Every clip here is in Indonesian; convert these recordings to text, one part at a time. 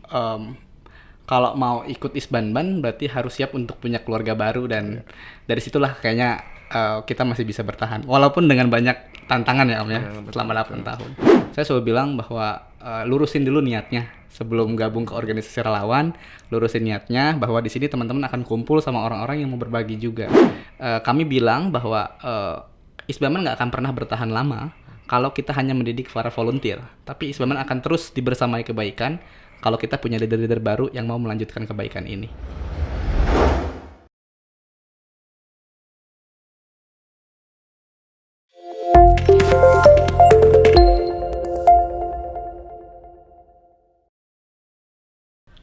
em, kalau mau ikut Isbanban berarti harus siap untuk punya keluarga baru, dan dari situlah kayaknya kita masih bisa bertahan walaupun dengan banyak tantangan ya Om ya, Betul, selama 8 betul. tahun. Saya selalu bilang bahwa lurusin dulu niatnya sebelum gabung ke organisasi relawan. Lurusin niatnya bahwa di sini teman-teman akan kumpul sama orang-orang yang mau berbagi juga. Kami bilang bahwa Isbanban nggak akan pernah bertahan lama kalau kita hanya mendidik para volunteer, tapi Isbanban akan terus dibersamai kebaikan kalau kita punya leader-leader baru yang mau melanjutkan kebaikan ini.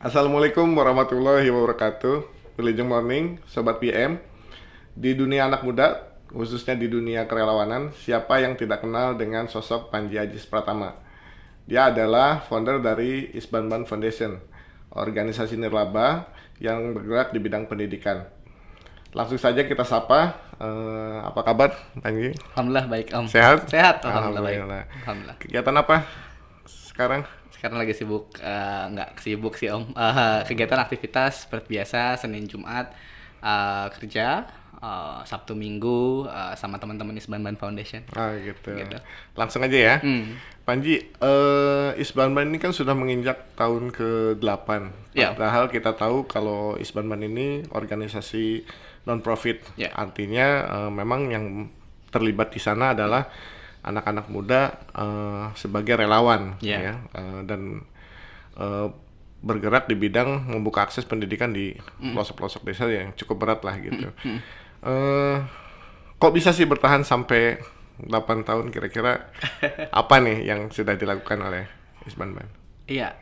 Assalamualaikum warahmatullahi wabarakatuh. Wilujeng morning, Sobat PM. Di dunia anak muda, khususnya di dunia kerelawanan, siapa yang tidak kenal dengan sosok Panji Ajis Pratama? Dia adalah founder dari Isbanban Foundation, organisasi nirlaba yang bergerak di bidang pendidikan. Langsung saja kita sapa. Apa kabar, Panji? Alhamdulillah baik Om. Sehat? Sehat, alhamdulillah baik. Alhamdulillah. Alhamdulillah. Kegiatan apa sekarang? Sekarang lagi sibuk, nggak sibuk sih Om. Kegiatan aktivitas seperti biasa, Senin Jumat kerja, Sabtu Minggu sama teman-teman Isbanban Foundation. Ah gitu. Gitu. Langsung aja ya. Hmm. Panji, Isbanban ini kan sudah menginjak tahun ke-8. Ya. Padahal kita tahu kalau Isbanban ini organisasi non-profit. Ya. Artinya memang yang terlibat di sana adalah anak-anak muda sebagai relawan Ya. ya. Dan bergerak di bidang membuka akses pendidikan di pelosok-pelosok desa yang cukup berat lah gitu. Kok bisa sih bertahan sampai 8 tahun kira-kira apa nih yang sudah dilakukan oleh Isbanban? Iya,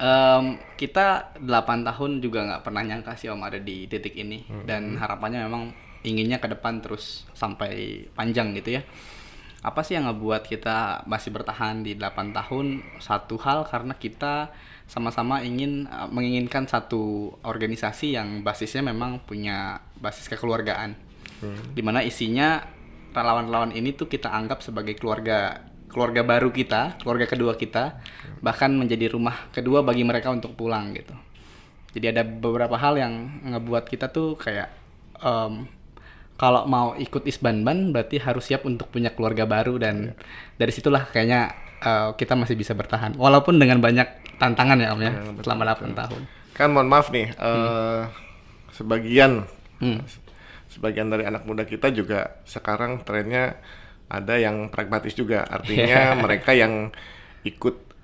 kita 8 tahun juga nggak pernah nyangka sih Om ada di titik ini, dan harapannya memang inginnya ke depan terus sampai panjang gitu ya. Apa sih yang ngebuat kita masih bertahan di 8 tahun? Satu hal karena kita sama-sama menginginkan satu organisasi yang basisnya memang punya basis kekeluargaan. Dimana isinya relawan-relawan ini tuh kita anggap sebagai keluarga baru kita, keluarga kedua kita, bahkan menjadi rumah kedua bagi mereka untuk pulang gitu. Jadi ada beberapa hal yang ngebuat kita tuh kayak kalau mau ikut Isbanban berarti harus siap untuk punya keluarga baru, dan dari situlah kayaknya kita masih bisa bertahan walaupun dengan banyak tantangan ya Om ya, selama 8 tahun. Kan mohon maaf nih, sebagian dari anak muda kita juga sekarang trennya ada yang pragmatis juga. Artinya mereka yang ikut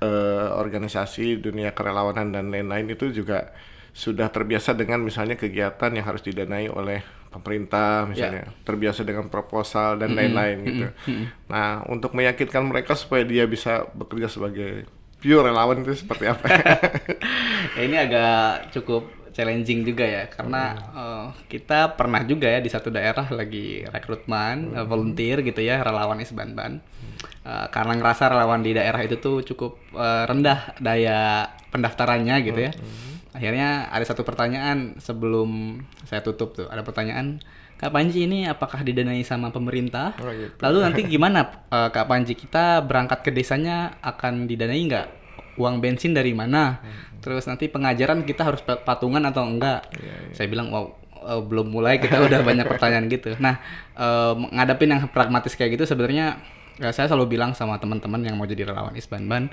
organisasi dunia kerelawanan dan lain-lain itu juga sudah terbiasa dengan misalnya kegiatan yang harus didanai oleh pemerintah misalnya, terbiasa dengan proposal dan lain-lain gitu. Nah, untuk meyakinkan mereka supaya dia bisa bekerja sebagai pure relawan itu seperti apa? Ya, ini agak cukup challenging juga ya, karena kita pernah juga ya di satu daerah lagi rekrutmen volunteer gitu ya, relawan Isbanban. Karena ngerasa relawan di daerah itu tuh cukup rendah daya pendaftarannya gitu ya. Akhirnya ada satu pertanyaan sebelum saya tutup tuh, ada pertanyaan, Kak Panji ini apakah didanai sama pemerintah? Oh, gitu. Lalu nanti gimana Kak Panji, kita berangkat ke desanya akan didanai nggak? Uang bensin dari mana? Terus nanti pengajaran kita harus patungan atau enggak? Saya bilang wow, belum mulai kita udah banyak pertanyaan gitu. Nah, ngadepin yang pragmatis kayak gitu sebenarnya saya selalu bilang sama teman-teman yang mau jadi relawan Isbanban,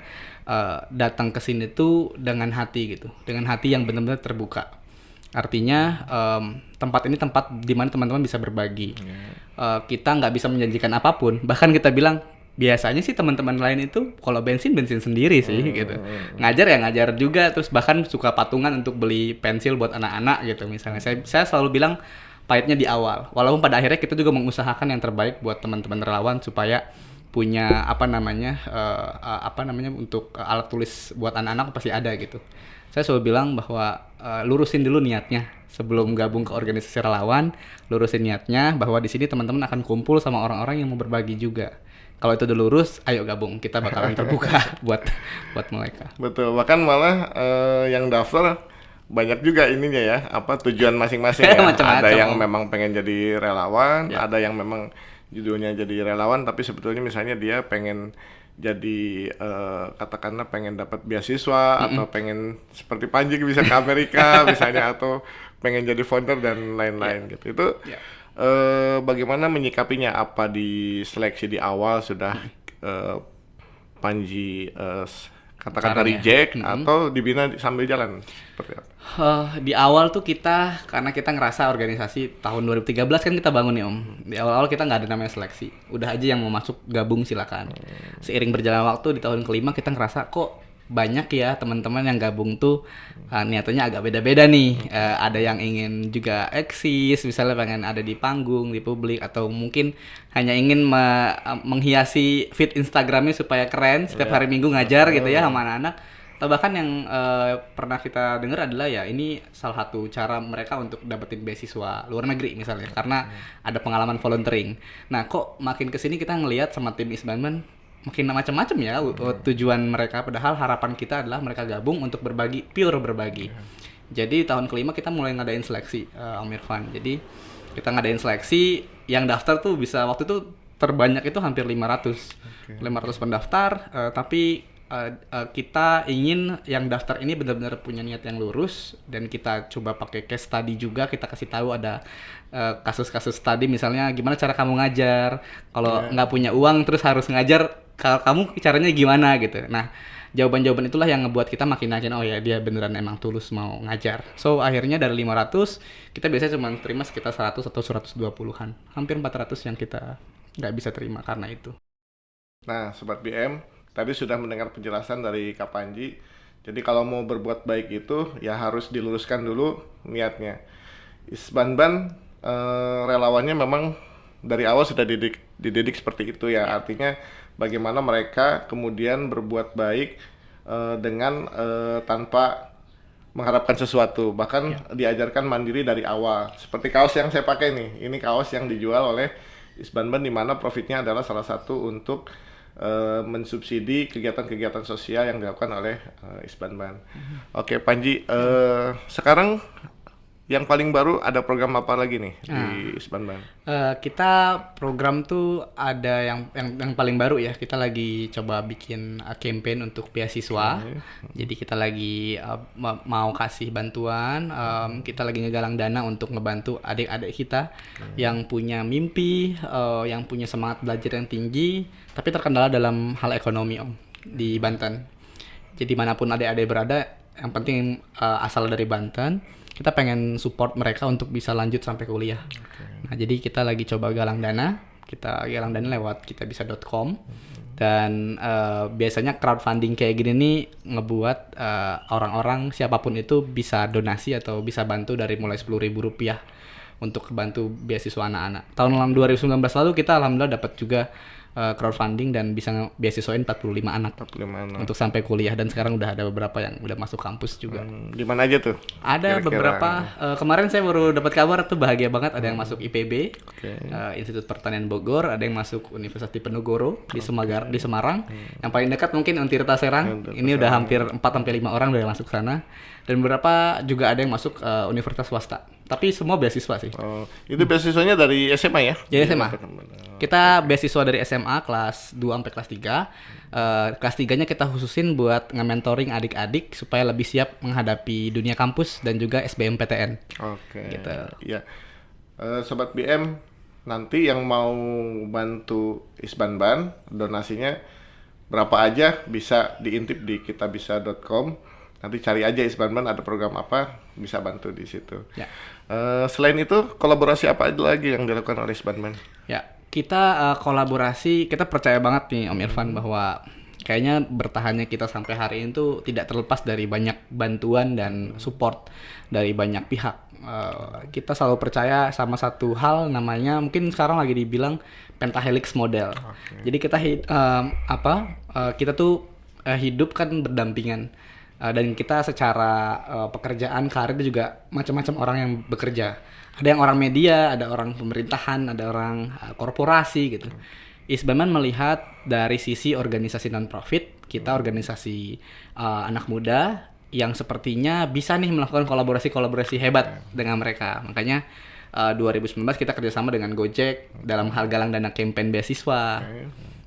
datang ke sini tuh dengan hati gitu, dengan hati yang benar-benar terbuka. Artinya tempat ini tempat di mana teman-teman bisa berbagi. Kita nggak bisa menjanjikan apapun, bahkan kita bilang biasanya sih teman-teman lain itu kalau bensin sendiri sih gitu. Ngajar ya ngajar juga, terus bahkan suka patungan untuk beli pensil buat anak-anak gitu misalnya. Saya selalu bilang pahitnya di awal. Walaupun pada akhirnya kita juga mengusahakan yang terbaik buat teman-teman relawan supaya punya apa namanya untuk alat tulis buat anak-anak pasti ada gitu. Saya selalu bilang bahwa lurusin dulu niatnya sebelum gabung ke organisasi relawan. Lurusin niatnya bahwa di sini teman-teman akan kumpul sama orang-orang yang mau berbagi juga. Kalau itu udah lurus, ayo gabung. Kita bakalan terbuka buat mereka. Betul, bahkan malah yang daftar banyak juga ininya ya, apa tujuan masing-masing ya. Macam-macam. Ada yang memang pengen jadi relawan, Ya. ada yang memang judulnya jadi relawan tapi sebetulnya misalnya dia pengen jadi katakanlah pengen dapat beasiswa atau pengen seperti Panji bisa ke Amerika misalnya, atau pengen jadi founder dan lain-lain gitu. Itu bagaimana menyikapinya? Apa di seleksi di awal sudah Panji katakan reject atau dibina sambil jalan seperti apa? Di awal tuh kita, karena kita ngerasa organisasi tahun 2013 kan kita bangun nih Om. Di awal-awal kita nggak ada namanya seleksi. Udah aja yang mau masuk gabung silakan. Seiring berjalan waktu di tahun kelima kita ngerasa kok banyak ya teman-teman yang gabung tuh niatannya agak beda-beda nih. Ada yang ingin juga eksis, misalnya pengen ada di panggung, di publik, atau mungkin hanya ingin menghiasi feed Instagramnya supaya keren setiap hari Minggu ngajar gitu ya sama anak-anak. Atau bahkan yang pernah kita dengar adalah ya ini salah satu cara mereka untuk dapetin beasiswa luar negeri misalnya, karena ada pengalaman volunteering. Nah kok makin kesini kita ngelihat sama tim Isbanban makin macam-macam ya tujuan mereka, padahal harapan kita adalah mereka gabung untuk berbagi, pure berbagi. Jadi tahun kelima kita mulai ngadain seleksi Om Irfan. Jadi kita ngadain seleksi, yang daftar tuh bisa waktu itu terbanyak itu hampir 500 pendaftar, tapi kita ingin yang daftar ini benar-benar punya niat yang lurus, dan kita coba pakai case study juga. Kita kasih tahu ada kasus-kasus study, misalnya gimana cara kamu ngajar kalau nggak punya uang terus harus ngajar, kalau kamu caranya gimana gitu. Nah jawaban-jawaban itulah yang ngebuat kita makin yakin, oh ya dia beneran emang tulus mau ngajar. So akhirnya dari 500 kita biasanya cuma terima sekitar 100 atau 120-an, hampir 400 yang kita nggak bisa terima karena itu. Nah Sobat BM, tadi sudah mendengar penjelasan dari Kak Panji. Jadi kalau mau berbuat baik itu ya harus diluruskan dulu niatnya. Isbanban relawannya memang dari awal sudah dididik seperti itu ya. Artinya bagaimana mereka kemudian berbuat baik dengan tanpa mengharapkan sesuatu. Bahkan diajarkan mandiri dari awal. Seperti kaos yang saya pakai nih. Ini kaos yang dijual oleh Isbanban, di mana profitnya adalah salah satu untuk mensubsidi kegiatan-kegiatan sosial yang dilakukan oleh Isbanban. Oke Panji, sekarang yang paling baru ada program apa lagi nih di Isbanban? Kita program tuh ada yang paling baru ya. Kita lagi coba bikin campaign untuk beasiswa. Jadi kita lagi mau kasih bantuan. Kita lagi ngegalang dana untuk ngebantu adik-adik kita yang punya mimpi, yang punya semangat belajar yang tinggi, tapi terkendala dalam hal ekonomi Om di Banten. Jadi manapun adik-adik berada, yang penting asal dari Banten, kita pengen support mereka untuk bisa lanjut sampai kuliah. Nah, jadi kita lagi coba galang dana. Kita galang dana lewat kitabisa.com. Dan biasanya crowdfunding kayak gini nih ngebuat orang-orang siapapun itu bisa donasi atau bisa bantu dari mulai Rp10.000 untuk bantu beasiswa anak-anak. Tahun 2019 lalu kita alhamdulillah dapat juga crowdfunding dan bisa beasiswain 45 anak untuk sampai kuliah, dan sekarang udah ada beberapa yang udah masuk kampus juga. Di mana aja tuh? Ada kira-kira beberapa. Kemarin saya baru dapat kabar tuh, bahagia banget, ada yang masuk IPB, Institut Pertanian Bogor, ada yang masuk Universitas Diponegoro di Semarang. Yang paling dekat mungkin Untirta Serang. Ini udah hampir 4-5 orang udah masuk sana. Dan beberapa juga ada yang masuk universitas swasta. Tapi semua beasiswa sih. Itu beasiswanya dari SMA ya? Jadi SMA. Kita beasiswa dari SMA kelas 2 sampai kelas 3. Kelas 3-nya kita khususin buat nge-mentoring adik-adik supaya lebih siap menghadapi dunia kampus dan juga SBMPTN. Oke. Gitu. Ya. Sobat BM, nanti yang mau bantu Isbanban, donasinya berapa aja bisa diintip di kitabisa.com. Nanti cari aja Isbanban ada program apa, bisa bantu di situ. Ya. Selain itu, kolaborasi apa lagi yang dilakukan oleh Isbanban? Ya, kita kolaborasi, kita percaya banget nih Om Irfan bahwa kayaknya bertahannya kita sampai hari ini tuh tidak terlepas dari banyak bantuan dan support dari banyak pihak. Kita selalu percaya sama satu hal, namanya mungkin sekarang lagi dibilang pentahelix model. Jadi kita kita tuh hidup kan berdampingan. Dan kita secara pekerjaan, karir juga macam-macam orang yang bekerja. Ada yang orang media, ada orang pemerintahan, ada orang korporasi gitu. Isbanban melihat dari sisi organisasi non-profit, kita organisasi anak muda yang sepertinya bisa nih melakukan kolaborasi-kolaborasi hebat dengan mereka. Makanya 2019 kita kerjasama dengan Gojek dalam hal galang dana campaign beasiswa.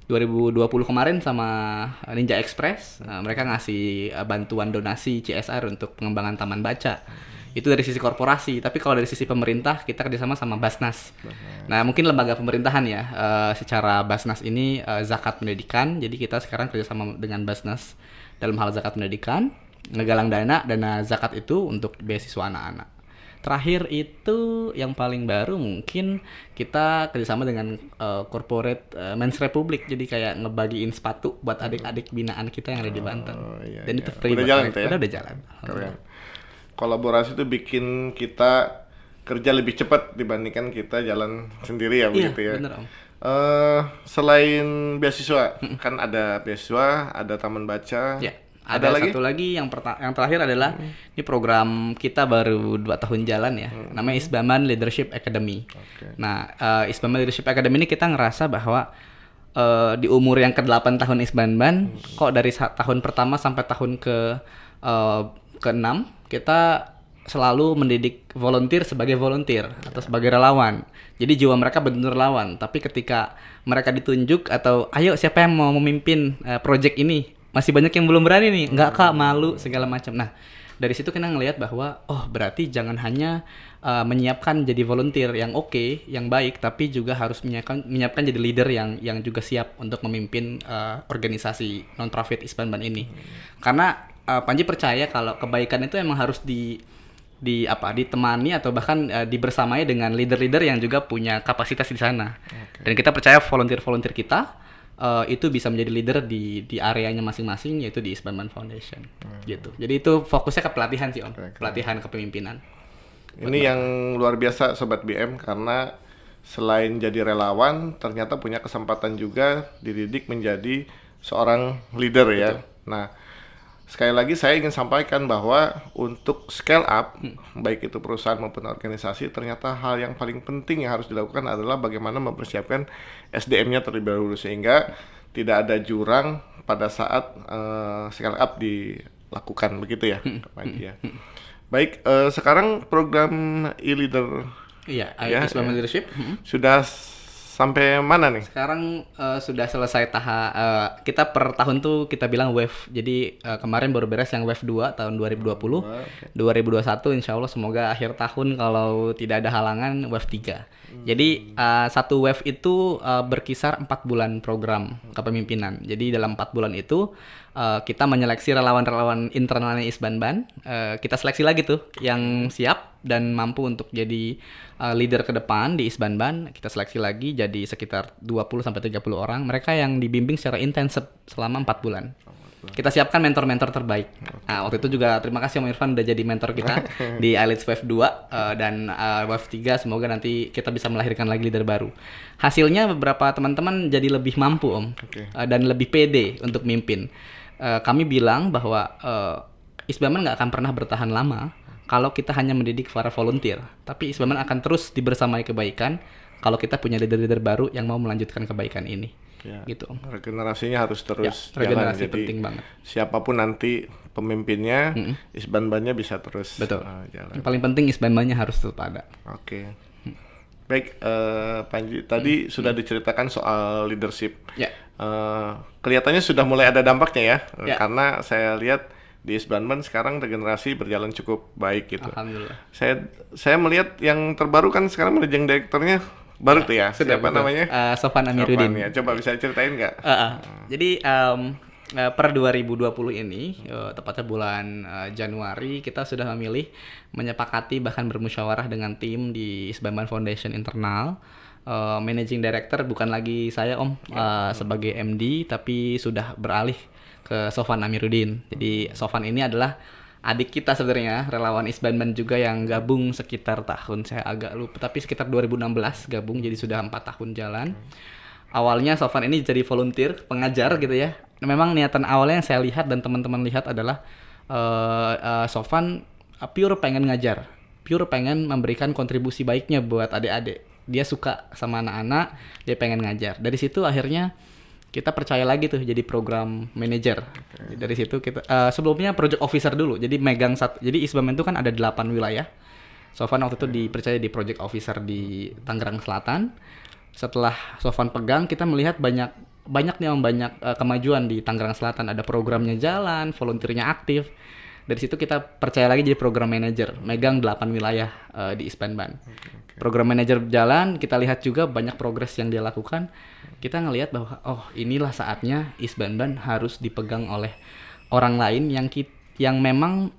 2020 kemarin sama Ninja Express, mereka ngasih bantuan donasi CSR untuk pengembangan taman baca. Itu dari sisi korporasi, tapi kalau dari sisi pemerintah kita kerjasama sama Basnas. Nah mungkin lembaga pemerintahan ya, secara Basnas ini zakat pendidikan, jadi kita sekarang kerjasama dengan Basnas dalam hal zakat pendidikan, ngegalang dana zakat itu untuk beasiswa anak-anak. Terakhir itu yang paling baru mungkin kita kerjasama dengan corporate Men's Republic, jadi kayak ngebagiin sepatu buat adik-adik binaan kita yang ada di Banten. Iya, Dan itu free udah buat jalan mereka. itu ya? Udah jalan. Keren. Kolaborasi itu bikin kita kerja lebih cepat dibandingkan kita jalan sendiri ya, begitu ya. Bener, Om. Selain beasiswa, kan ada beasiswa, ada taman baca. Ya, ada lagi? Satu lagi yang terakhir adalah ini program kita baru 2 tahun jalan ya. Namanya Isbanban Leadership Academy. Nah, Isbanban Leadership Academy ini kita ngerasa bahwa di umur yang ke-8 tahun Isbanban, kok dari tahun pertama sampai tahun ke-6 kita selalu mendidik volunteer sebagai volunteer atau sebagai relawan. Jadi jiwa mereka benar-benar relawan. Tapi ketika mereka ditunjuk atau ayo siapa yang mau memimpin project ini, masih banyak yang belum berani nih. Enggak kak, malu segala macam. Nah dari situ kita ngelihat bahwa berarti jangan hanya menyiapkan jadi volunteer yang oke, yang baik, tapi juga harus menyiapkan jadi leader yang juga siap untuk memimpin organisasi non-profit Isbanban ini. Karena Panji percaya kalau kebaikan itu emang harus ditemani atau bahkan dibersamai dengan leader-leader yang juga punya kapasitas di sana. Dan kita percaya volunteer-volunteer kita itu bisa menjadi leader di areanya masing-masing, yaitu di Isbanban Foundation. Gitu. Jadi itu fokusnya ke pelatihan sih Om, pelatihan kepemimpinan. Ini yang luar biasa Sobat BM, karena selain jadi relawan, ternyata punya kesempatan juga dididik menjadi seorang leader ya. Nah, sekali lagi saya ingin sampaikan bahwa untuk scale up, baik itu perusahaan maupun organisasi, ternyata hal yang paling penting yang harus dilakukan adalah bagaimana mempersiapkan SDM-nya terlebih dahulu, sehingga tidak ada jurang pada saat scale up dilakukan, begitu ya, Panji ya. Baik, sekarang program e-leader Isbanban Leadership sudah sampai mana nih? Sekarang sudah selesai kita per tahun tuh kita bilang wave. Jadi kemarin baru beres yang wave 2 tahun 2020. 2021 insya Allah semoga akhir tahun kalau tidak ada halangan wave 3. Jadi satu wave itu berkisar 4 bulan program kepemimpinan. Jadi dalam 4 bulan itu kita menyeleksi relawan-relawan internalnya Isbanban. Kita seleksi lagi tuh yang siap dan mampu untuk jadi leader ke depan di Isbanban. Kita seleksi lagi jadi sekitar 20-30 orang. Mereka yang dibimbing secara intensif selama 4 bulan. Kita siapkan mentor-mentor terbaik. Nah, waktu itu juga terima kasih Om Irfan udah jadi mentor kita di IELTS Wave 2 dan Wave 3. Semoga nanti kita bisa melahirkan lagi leader baru. Hasilnya beberapa teman-teman jadi lebih mampu Om, dan lebih pede untuk mimpin. Kami bilang bahwa Isbanban nggak akan pernah bertahan lama kalau kita hanya mendidik para volunteer. Tapi Isbanban akan terus dibersamai kebaikan kalau kita punya leader-leader baru yang mau melanjutkan kebaikan ini. Ya, gitu. Regenerasinya harus terus jalan. Jadi penting banget. Siapapun nanti pemimpinnya, Isbanbannya bisa terus jalan. Yang paling penting Isbanbannya harus tetap ada. Oke. Baik, Panji, tadi sudah diceritakan soal leadership. Ya. Kelihatannya sudah mulai ada dampaknya ya, karena saya lihat di Isbanban sekarang regenerasi berjalan cukup baik gitu. Alhamdulillah. Saya melihat yang terbaru kan sekarang managing direkturnya baru tuh ya, siapa namanya? Sofan Amiruddin. Ya. Coba bisa ceritain nggak? Jadi per 2020 ini, tepatnya bulan Januari, kita sudah memilih, menyepakati bahkan bermusyawarah dengan tim di Isbanban Foundation internal. Managing Director bukan lagi saya Om, sebagai MD, tapi sudah beralih ke Sofan Amiruddin. Jadi Sofan ini adalah adik kita sebenarnya, relawan Isbanban juga yang gabung sekitar tahun, saya agak lupa, tapi sekitar 2016 gabung, jadi sudah 4 tahun jalan. Awalnya Sofan ini jadi volunteer, pengajar gitu ya. Memang niatan awalnya yang saya lihat dan teman-teman lihat adalah Sofan pure pengen ngajar, pure pengen memberikan kontribusi baiknya buat adik-adik. Dia suka sama anak-anak, dia pengen ngajar. Dari situ akhirnya kita percaya lagi tuh jadi program manager. Dari situ kita sebelumnya project officer dulu. Jadi megang jadi Isbanban itu kan ada 8 wilayah. Sofan waktu itu dipercaya di project officer di Tangerang Selatan. Setelah Sofan pegang, kita melihat banyak banyak nih Om, banyak kemajuan di Tangerang Selatan. Ada programnya jalan, volunteernya aktif. Dari situ kita percaya lagi jadi program manager, megang 8 wilayah di Isbanban. Program manager jalan, kita lihat juga banyak progres yang dia lakukan. Kita ngelihat bahwa oh inilah saatnya Isbanban harus dipegang oleh orang lain yang memang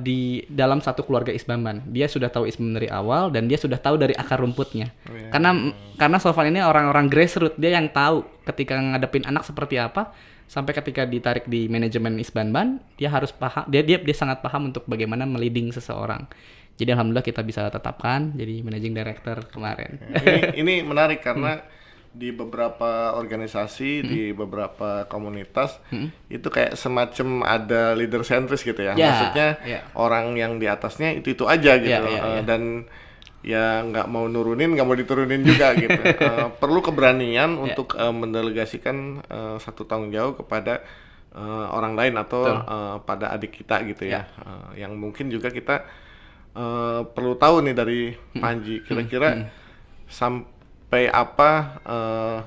di dalam satu keluarga Isbanban. Dia sudah tahu Isbanban dari awal dan dia sudah tahu dari akar rumputnya. Karena Sofan ini orang-orang grassroots, dia yang tahu ketika ngadepin anak seperti apa. Sampai ketika ditarik di manajemen Isbanban, dia harus paham, dia sangat paham untuk bagaimana meliding seseorang. Jadi alhamdulillah kita bisa tetapkan jadi managing director kemarin. Ini menarik karena di beberapa organisasi, di beberapa komunitas itu kayak semacam ada leader sentris gitu ya. Maksudnya orang yang di atasnya itu aja gitu. Dan ya nggak mau nurunin, nggak mau diturunin juga gitu. Perlu keberanian untuk mendelegasikan satu tanggung jawab kepada orang lain atau pada adik kita gitu ya. Yang mungkin juga kita perlu tahu nih dari Panji, kira-kira sampai apa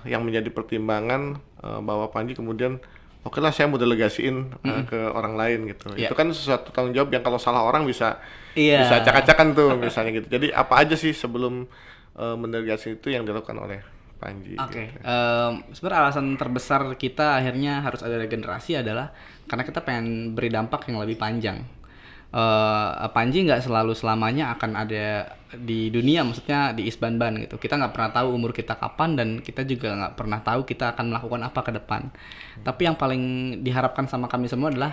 yang menjadi pertimbangan bahwa Panji kemudian oke lah saya mau delegasiin ke orang lain gitu. Itu kan sesuatu tanggung jawab yang kalau salah orang bisa acak-acakan tuh misalnya gitu. Jadi apa aja sih sebelum mendelegasi itu yang dilakukan oleh Panji? Oke. Sebenarnya alasan terbesar kita akhirnya harus ada regenerasi adalah karena kita pengen beri dampak yang lebih panjang. Panji nggak selalu selamanya akan ada di dunia, maksudnya di Isbanban gitu. Kita nggak pernah tahu umur kita kapan dan kita juga nggak pernah tahu kita akan melakukan apa ke depan. Tapi yang paling diharapkan sama kami semua adalah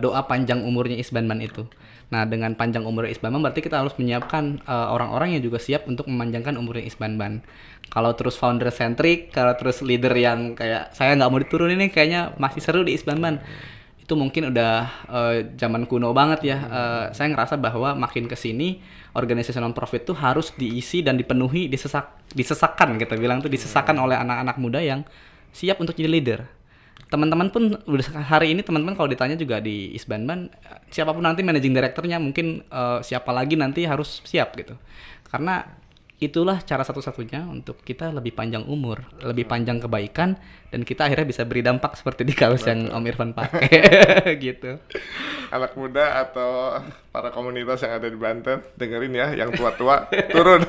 doa panjang umurnya Isbanban itu. Nah, dengan panjang umur Isbanban berarti kita harus menyiapkan orang-orang yang juga siap untuk memanjangkan umurnya Isbanban. Kalau terus founder centric, kalau terus leader yang kayak saya nggak mau diturunin nih, kayaknya masih seru di Isbanban. Itu mungkin udah zaman kuno banget ya. Saya ngerasa bahwa makin kesini organisasi non-profit tuh harus diisi dan dipenuhi, disesakkan kita bilang tuh disesakkan oleh anak-anak muda yang siap untuk jadi leader. Teman-teman pun udah hari ini teman-teman kalau ditanya juga di Isbanban siapapun nanti managing directornya mungkin siapa lagi nanti harus siap gitu. Karena itulah cara satu-satunya untuk kita lebih panjang umur, lebih panjang kebaikan, dan kita akhirnya bisa beri dampak seperti di kaos yang Om Irfan pakai gitu. Anak muda atau para komunitas yang ada di Banten, dengerin ya, yang tua-tua turun.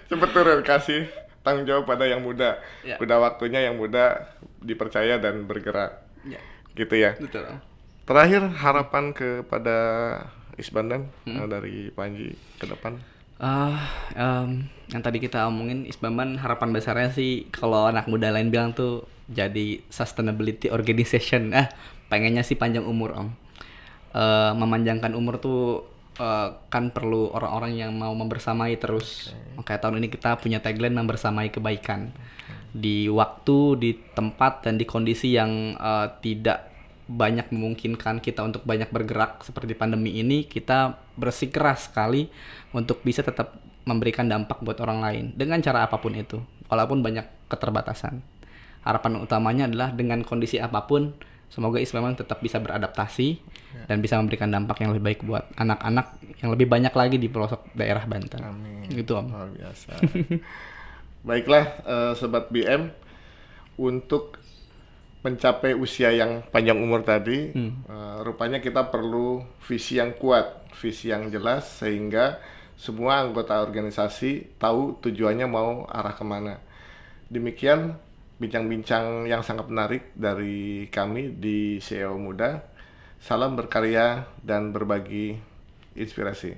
Cepet turun, kasih tanggung jawab pada yang muda. Udah waktunya yang muda dipercaya dan bergerak. Gitu ya. Betul. Terakhir harapan kepada Isbanban dari Panji ke depan. Yang tadi kita omongin Isbanban harapan besarnya sih kalau anak muda lain bilang tuh jadi sustainability organization. Pengennya sih panjang umur Om. Memanjangkan umur tuh kan perlu orang-orang yang mau membersamai terus. Kayak tahun ini kita punya tagline membersamai kebaikan. Di waktu, di tempat dan di kondisi yang tidak banyak memungkinkan kita untuk banyak bergerak seperti pandemi ini, kita bersikeras sekali untuk bisa tetap memberikan dampak buat orang lain dengan cara apapun itu, walaupun banyak keterbatasan. Harapan utamanya adalah dengan kondisi apapun, semoga Isbanban tetap bisa beradaptasi dan bisa memberikan dampak yang lebih baik buat anak-anak yang lebih banyak lagi di pelosok daerah Banten. Amin. Gitu Om. Luar biasa. Baiklah, Sobat BM, untuk mencapai usia yang panjang umur tadi, rupanya kita perlu visi yang kuat, visi yang jelas, sehingga semua anggota organisasi tahu tujuannya mau arah kemana. Demikian bincang-bincang yang sangat menarik dari kami di CEO Muda. Salam berkarya dan berbagi inspirasi.